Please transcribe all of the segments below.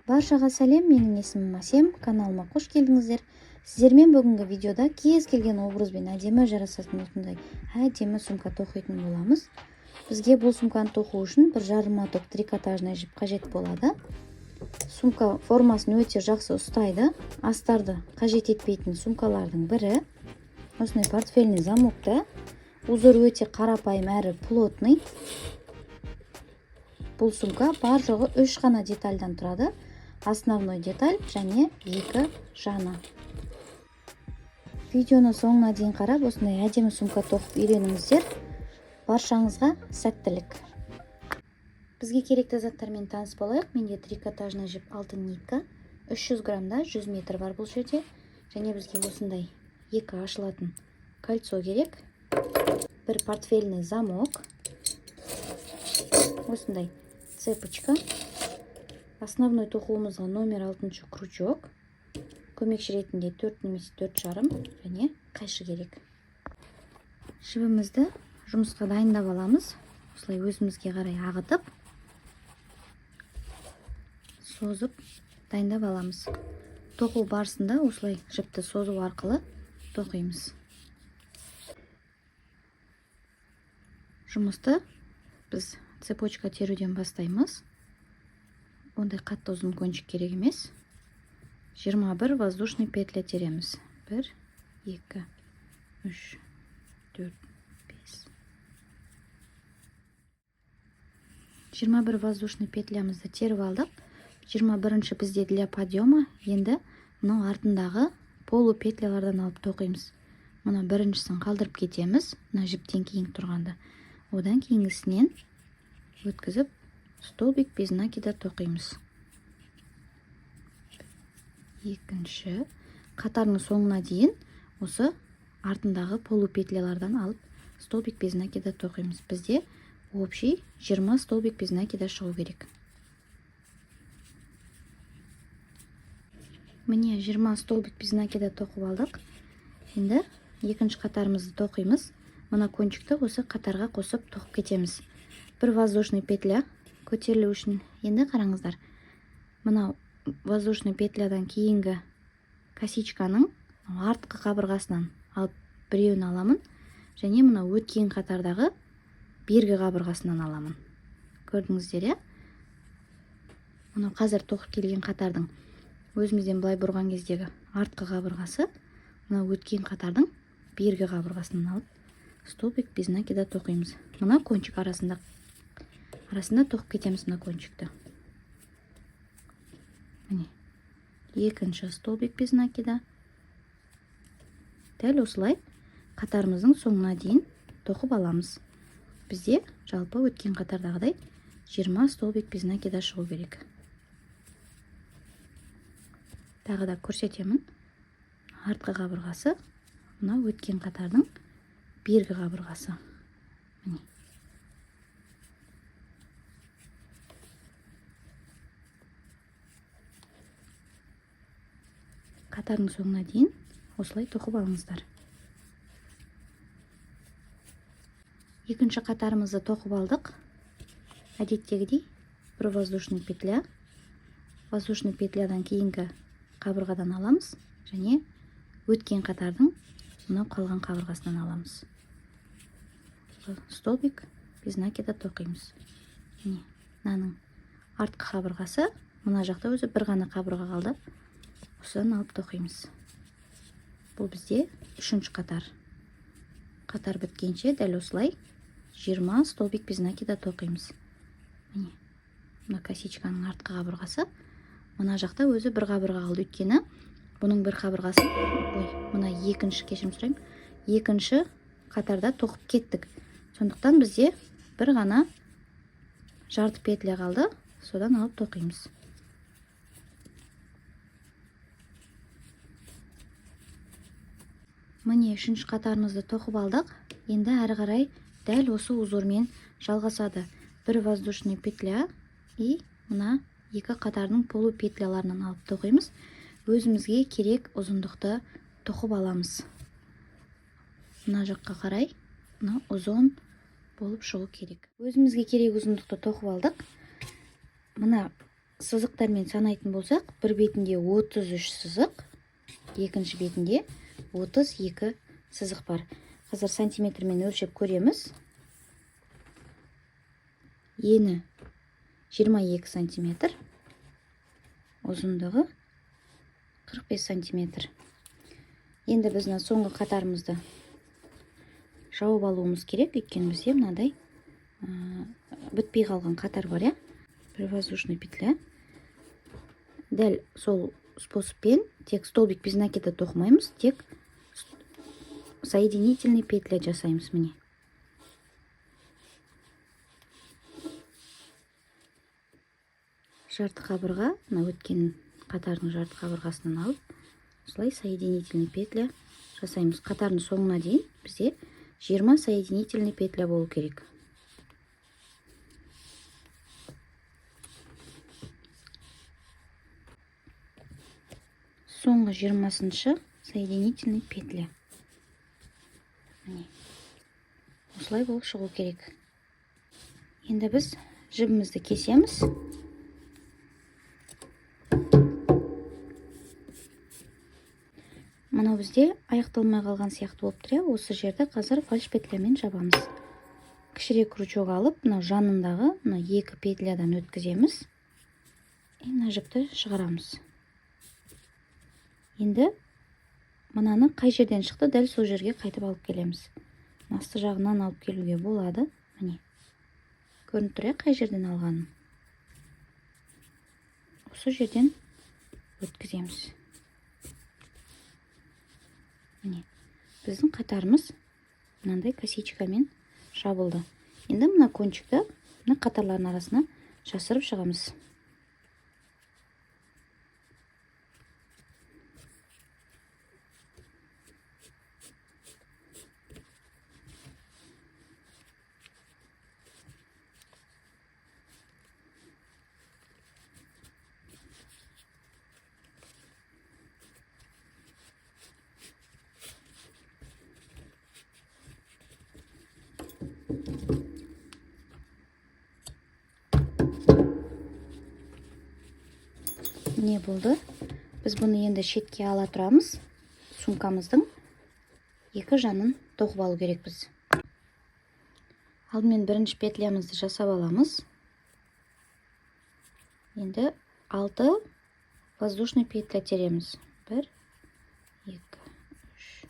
Баршаға сәлем, менің есімім Асем, каналыма қош келдіңіздер. Сіздермен бүгінгі видеода кез келген образбен әдемі жарасатын осындай әдемі сумка тоқитын боламыз. Бізге бұл сумканы тоқу үшін 1,5 моток трикотажный жіп қажет болады. Сумка формасын өте жақсы ұстайды. Астарды қажет етпейтін сумкалардың бірі. Осындай портфельный замокта. Узор өте қарапайым әрі плотный. Бұл сумка бар жоғы 3 қана детальдан тұрады. Основной деталь және 2 жаны. Видеоны соңына дейін қарап, осындай әдемі сумка тоқып үйреніңіздер. Баршаңызға сәттілік. Бізге керекті заттармен таныс болайық. Менде трикотажный жіп алтын нитка, 300 граммда 100 метр бар бұл жерде. Және бізге осындай 2 ашылатын кольцо керек. Бір портфельный замок. Осындай цепочка. Основной тоқуымызға номер 6 крючок. Көмекші ретінде 4 немесе 4,5 және қайшы керек. Жібімізді жұмысқа дайындап аламыз. Осылай өзімізге қарай ағытып, созып дайындап аламыз. Тоқу барысында осылай жіпті созу арқылы тоқимыз. Жұмысты біз цепочка теруден бастаймыз. Ондай қатты ұзын кончик керек емес. 21 воздушный петля тереміз. 1, 2, 3, 4, 5. 21 воздушный петлямызды теріп алдық. 21-ші бізде для подъема. Енді мынау артындағы полу петлялардан алып тоқимыз. Мұна біріншісін қалдырып кетеміз. Мына жіптен кейін тұрғанда. Одан кейінгісінен өткізіп, столбик без накида тоқимыз. Екінші қатарының соңына дейін осы артындағы полу петлялардан алып столбик без накида тоқимыз. Бізде общий 20 столбик без накида шығу керек. Міне 20 столбик без накида тоқып алдық. Енді екінші қатарымызды тоқимыз. Мына кончикті осы қатарға қосып тоқып кетеміз. Бір воздушный петля көтерілу үшін. Енді қараңыздар. Мына воздушный петлядан кейінгі косичканың артқы қабырғасынан алып біреуін аламын. Және мына өткен қатардағы бергі қабырғасынан аламын. Көрдіңіздер, мына қазір тоқып келген қатардың өзімізден былай бұрған кездегі артқы қабырғасы, мына өткен қатардың бергі қабырғасынан алып столбик без накида тоқимыз. Мына кончик арасында тоқып кетеміз мына кончикті. Міне, екінші столбик без накида. Дәл осылай қатарымыздың соңына дейін тоқып аламыз. Бізде жалпы өткен қатардағыдай 20 столбик без накида шығу керек. Тағы да көрсетемін. Артқы қабырғасы, мына өткен қатардың бергі қабырғасы. Міне. Қатардың соңына дейін осылай тоқып алыңыздар. Екінші қатарымызды тоқып алдық. Әдеттегідей бір воздушный петля. Воздушный петлядан кейінгі қабырғадан аламыз. Және өткен қатардың мынау қалған қабырғасынан аламыз. Столбик без накида тоқимыз. Мынаның артқы қабырғасы, мына жақта өзі бір ғана қабырға қалды. Осыдан алып тоқимыз. Бұл бізде үшінші қатар. Қатар біткенше дәл осылай 20 столбик без накида тоқимыз. Мына косичканың артқы қабырғасы, мына жақта өзі бір қабырға қалды. Өйткені бұның бір қабырғасы, мына екінші қатарда тоқып кеттік. Сондықтан бізде бір ғана жарты петля қалды. Содан алып тоқимыз. Міне үшінші қатарымызды тоқып алдық. Енді әрі қарай дәл осы узормен жалғасады. Бір воздушный петля и мына екі қатардың полу петляларынан алып тоқимыз. Өзімізге керек ұзындықты тоқып аламыз. Мына жаққа қарай мына ұзын болып шығу керек. Өзімізге керек ұзындықты тоқып алдық. Мына сызықтармен санайтын болсақ, бір бетінде 33 сызық, екінші бетінде 32 сызық бар. Қазір сантиметрмен өлшеп көреміз. Ені 22 сантиметр, ұзындығы 45 сантиметр. Енді біз соңғы қатарымызды жауып алуымыз керек, өйткені бізде мынадай бітпей қалған қатар бар, иә? Бір воздушный петля. Дәл сол способпен тек столбик без накида тоқымаймыз, тек соединительный петля жасаймыз, міне. Жарты қабырға, өткен қатардың жарты қабырғасынан алып, осылай соединительный петля жасаймыз. Қатардың соңына дейін бізде 20 соединительный петля болу керек. Соңғы 20-ші соединительный петля. Осылай болып шығу керек. Енді біз жібімізді кесеміз. Мынау бізде аяқталмай қалған сияқты болып тұр. Осы жерді қазір фальш петлямен жабамыз. Кішірек крючок алып, мынау жанындағы екі петлядан өткіземіз. Мына жіпті шығарамыз. Енді мынаны қай жерден шықты, дәл сол жерге қайтып алып келеміз. Асты жағынан алып келуге болады. Міне. Көрініп тұр, қай жерден алғаным. Осы жерден өткіземіз. Міне. Біздің қатарымыз мынандай косичкамен жабылды. Енді мына кончикті мына қатарлардың арасына жасырып шығамыз. Не болды? Біз бұны енді шетке ала тұрамыз. Сумкамыздың екі жанын тоқып алу керекпіз. Алдымен бірінші петлямызды жасап аламыз. Енді 6 воздушный петля тереміз. 1, 2, 3.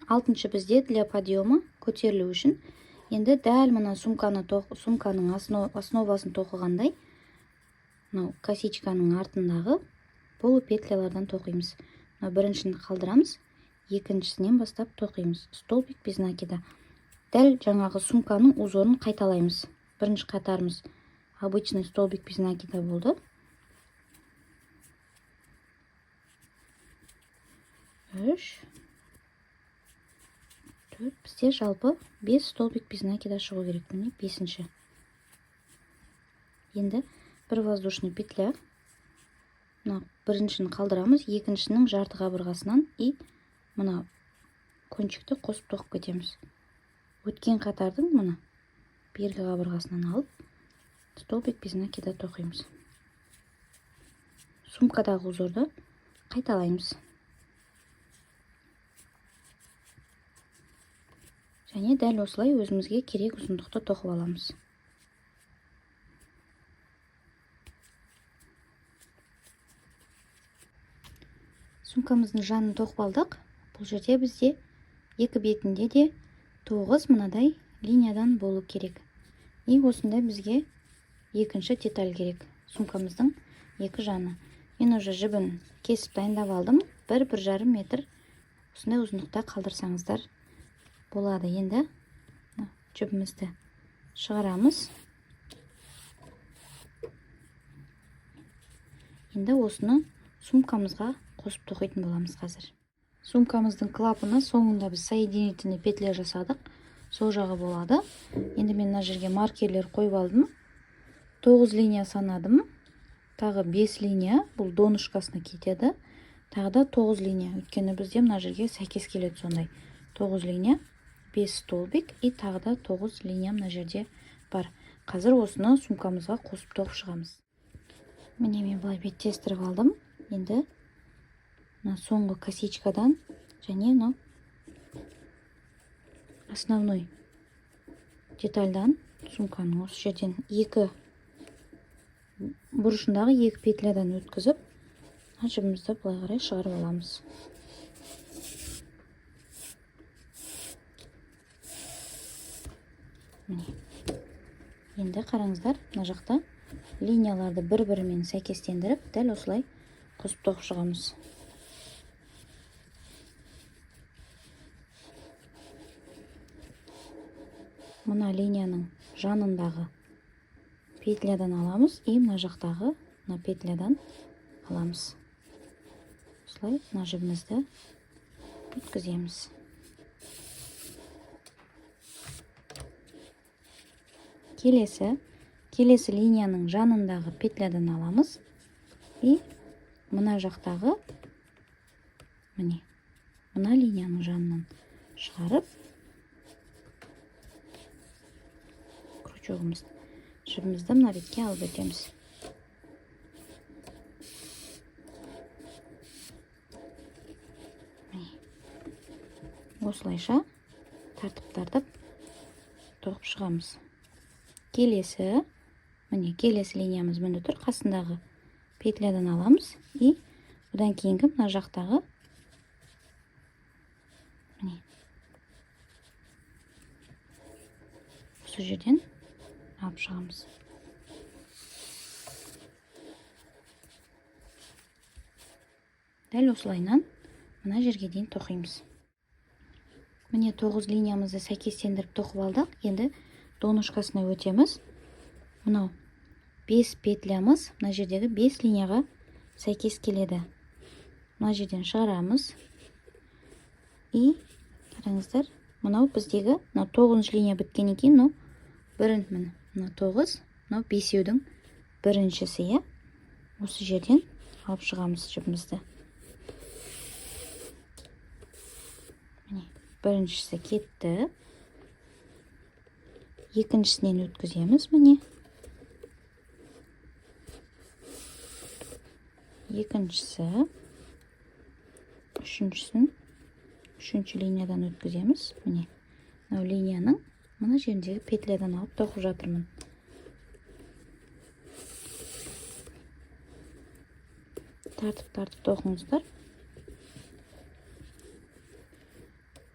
Алтыншы бізде для подъема көтерілу үшін енді дәл мына сумканың основасын тоқығандай, косичканың артындағы полупетлялардан тоқимыз. Біріншіні қалдырамыз, екіншісінен бастап тоқимыз. Столбик без накида. Дәл жаңағы сумканың узорын қайталаймыз. Бірінші қатарымыз обычный столбик без накида болды. 3, 4, бізде жалпы 5 столбик без накида шығу керек. Міне 5-ші. Енді бір воздушный петля. Біріншіні қалдырамыз, екіншінің жарты қабырғасынан и мына кончикті қосып тоқып кетеміз. Өткен қатардың мына бергі қабырғасынан алып, столбик без накида тоқимыз. Сумкадағы узорды қайталаймыз. Және дәл осылай өзімізге керек ұзындықты тоқып аламыз. Сумкамыздың жанын тоқып алдық. Бұл жерде бізде екі бетінде де 9 мынадай линиядан болу керек. И осында бізге екінші деталь керек. Сумкамыздың екі жаны. Мен уже жібін кесіп дайындап алдым. 1-1,5 метр осындай ұзындықта қалдырсаңыздар болады. Енді жібімізді шығарамыз. Енді осыны сумкамызға қосып тоқитын боламыз қазір. Сумкамыздың клапаны соңында біз соединительный петля жасадық. Сол жағы болады. Енді мен мына жерге маркерлер қойып алдым. 9 линия санадым. Тағы 5 линия бұл донышкасына кетеді. Тағы да 9 линия. Өйткені бізде мына жерге сәйкес келеді сондай. 9 линия, 5 столбик и тағы да 9 линия мына жерде бар. Қазір осыны сумкамызға қосып тоқып шығамыз. Міне мен былай беттестіріп алдым. Енді соңғы косичкадан және основной детальдан сумканың осы жерден екі бұрышындағы екі петлядан өткізіп жібімізді былай қарай шығарып аламыз. Енді қараңыздар, мына жақта линияларды бір-бірімен сәйкестендіріп, дәл осылай қосып тоқып шығамыз. Мына линияның жанындағы петлядан аламыз, мына жақтағы мына петлядан аламыз. Осылай мына жібімізді өткіземіз. Келесі линияның жанындағы петлядан аламыз. Мына жақтағы мына линияның жанынан шығарып жібімізді мына бетке алып өтеміз. Осылайша тартып тоқып шығамыз. Келесі линиямыз мында тұр. Қасындағы петлядан аламыз. Одан кейінгі мына жақтағы осы жерден алып шығамыз. Дәл осылайынан мына жерге дейін тоқимыз. Міне 9 линиямызды сәйкестендіріп тоқып алдық. Енді донышкасына өтеміз. Мынау 5 петлямыз мына жердегі 5 линияға сәйкес келеді. Мына жерден шығарамыз. Қараңыздар, мынау біздегі 9 линия біткеннен кейін мына 9, мынау 5-еудің біріншісі. Осы жерден алып шығамыз жібімізді. Біріншісі кетті. Екіншісінен өткіземіз. Екіншісі, үшінші линиядан өткіземіз. Мынау линияның мына жеріндегі петлядан алып тоқып жатырмын. Тартып тоқыңыздар.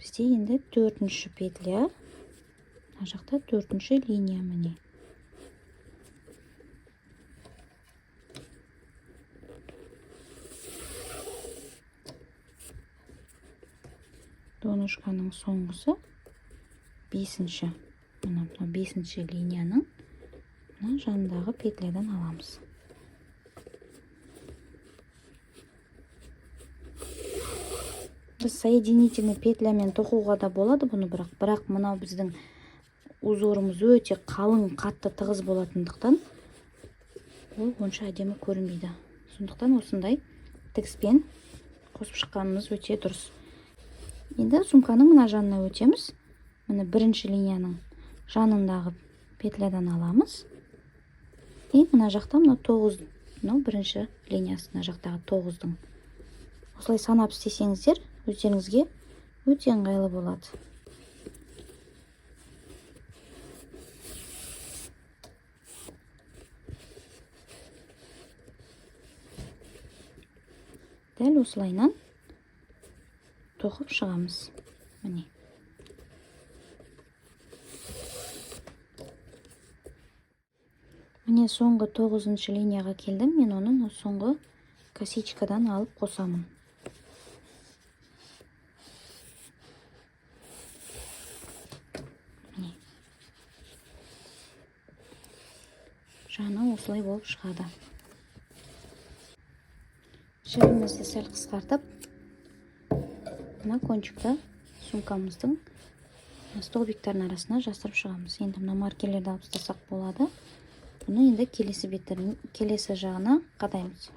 Бізде енді 4-ші петля. Мына жақта 4-ші линия міне. Донышканың соңғысы 5-ші. Мына 5-ші линияның жанындағы петлядан аламыз. Біз соединительный петлямен тоқуға да болады бұны, бірақ мынау біздің узорымыз өте қалың, қатты, тығыз болатындықтан ол онша әдемі көрінбейді. Сондықтан осындай тігіспен қосып шыққанымыз өте дұрыс. Енді сумканың мына жанына өтеміз. Мына 1-ші линияның жанындағы петлядан аламыз. Мына жақта 9, 1-ші линиясы, мына жақтағы 9-дың. Осылай санап істесеңіздер, өздеріңізге өте ыңғайлы болады. Дәл осылайынан тоқып шығамыз. Міне соңғы 9-ші линияға келдім. Мен оны соңғы косичкадан алып қосамын. Жаны осылай болып шығады. Жібімізді сәл қысқартып, мына кончикті сумкамыздың столбиктардың арасына жасырып шығамыз. Енді мына маркерлерді алып тастасақ болады. Бұны енді келесі жағына қадаймыз.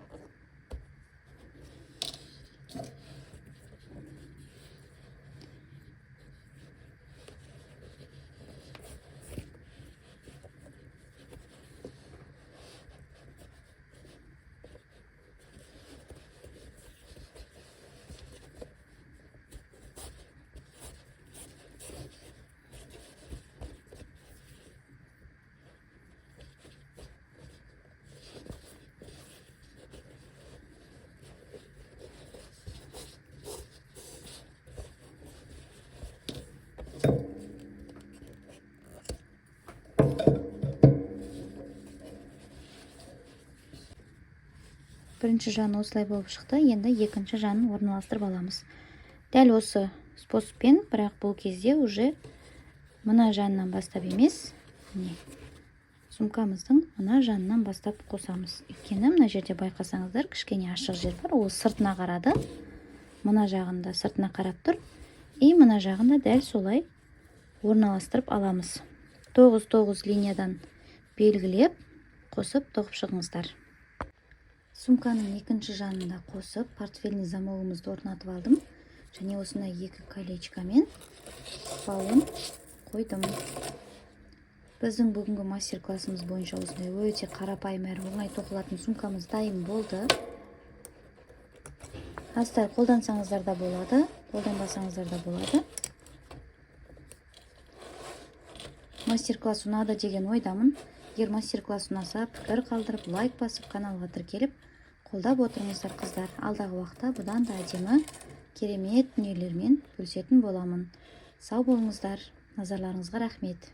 Бірінші жаны осылай болып шықты. Енді екінші жанын орналастырып аламыз. Дәл осы способпен, бірақ бұл кезде уже мына жанынан бастап емес, сумкамыздың мына жанынан бастап қосамыз. Өйткені мына жерде байқасаңыздар, кішкене ашық жер бар, ол сыртына қарады. Мына жағында сыртына қарап тұр. И мына жағында дәл солай орналастырып аламыз. 9-9 линиядан белгілеп, қосып тоқып шығыңыздар. Сумканың екінші жанында қосып, портфельный замогымызды орнатып алдым. Және осындай екі колечкамен бауын қойдым. Біздің бүгінгі мастер-классымыз бойынша осындай өте қарапайым әрі оңай тоқылатын сумкамыз дайын болды. Астар қолдансаңыздар да болады, қолданбасаңыздар да болады. Мастер-класс ұнады деген ойдамын. Егер мастер-класс ұнаса, пікір қалдырып, лайк басып, каналға тіркеліп, қолдап отырыңыздар қыздар. Алдағы уақытта бұдан да әдемі, керемет дүниелермен бөлісетін боламын. Сау болыңыздар. Назарларыңызға рахмет.